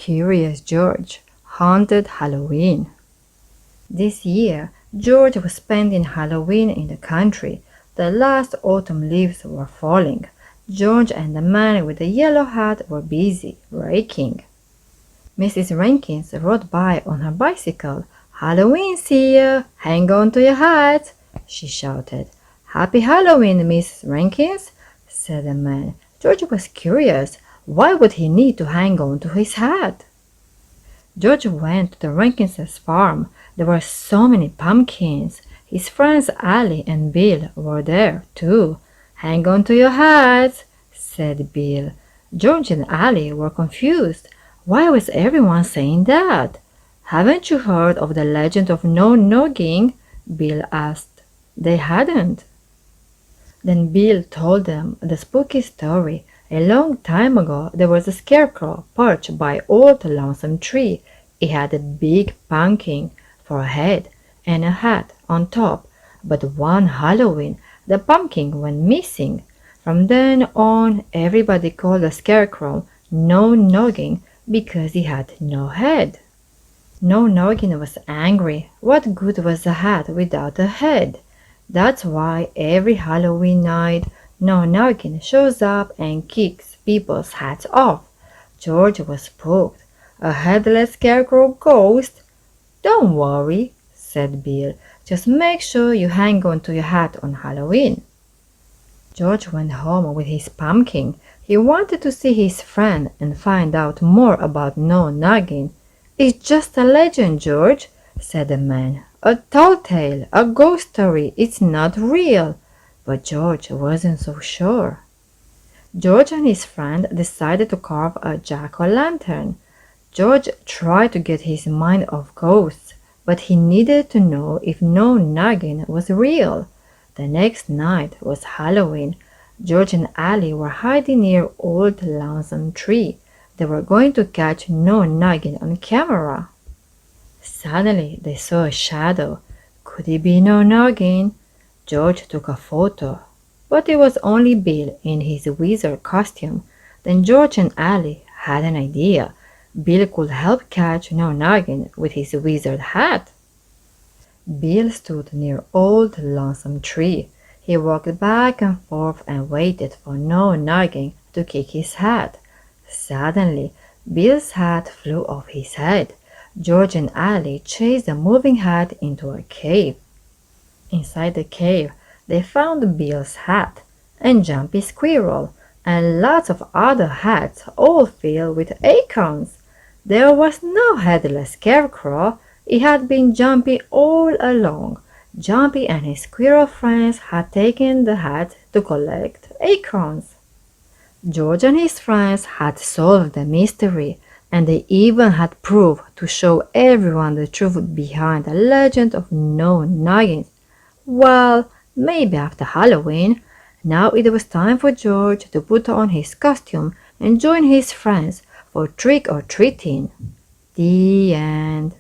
Curious George Haunted Halloween. This year, George was spending Halloween in the country. The last autumn leaves were falling. George and the man with the yellow hat were busy raking. Mrs. Rankins rode by on her bicycle. "Halloween's here! Hang on to your hat!" she shouted. "Happy Halloween, Mrs. Rankins," said the man. George was curious. Why would he need to hang on to his hat? George went to the Rankins' farm. There were so many pumpkins. His friends Allie and Bill were there, too. "Hang on to your hats," said Bill. George and Allie were confused. Why was everyone saying that? "Haven't you heard of the legend of No Noggin?" Bill asked. They hadn't. Then Bill told them the spooky story. A long time ago, there was a scarecrow perched by an old lonesome tree. It had a big pumpkin for a head and a hat on top. But one Halloween, the pumpkin went missing. From then on, everybody called the scarecrow No Noggin because he had no head. No Noggin was angry. What good was a hat without a head? That's why every Halloween night, No Noggin shows up and kicks people's hats off. George was spooked. "A headless scarecrow ghost?" "Don't worry," said Bill. "Just make sure you hang on to your hat on Halloween." George went home with his pumpkin. He wanted to see his friend and find out more about No Noggin. "It's just a legend, George," said the man. "A tall tale, a ghost story. It's not real." But George wasn't so sure. George and his friend decided to carve a jack-o'-lantern. George tried to get his mind off ghosts, but he needed to know if No Noggin was real. The next night was Halloween. George and Allie were hiding near old lonesome tree. They were going to catch No Noggin on camera. Suddenly they saw a shadow. Could it be No Noggin? George took a photo, but it was only Bill in his wizard costume. Then George and Allie had an idea. Bill could help catch No Noggin with his wizard hat. Bill stood near old lonesome tree. He walked back and forth and waited for No Noggin to kick his hat. Suddenly, Bill's hat flew off his head. George and Allie chased the moving hat into a cave. Inside the cave, they found Bill's hat and Jumpy Squirrel and lots of other hats, all filled with acorns. There was no headless scarecrow. It had been Jumpy all along. Jumpy and his squirrel friends had taken the hat to collect acorns. George and his friends had solved the mystery, and they even had proof to show everyone the truth behind the legend of No Noggin. Well, maybe after Halloween. Now it was time for George to put on his costume and join his friends for trick-or-treating. The end.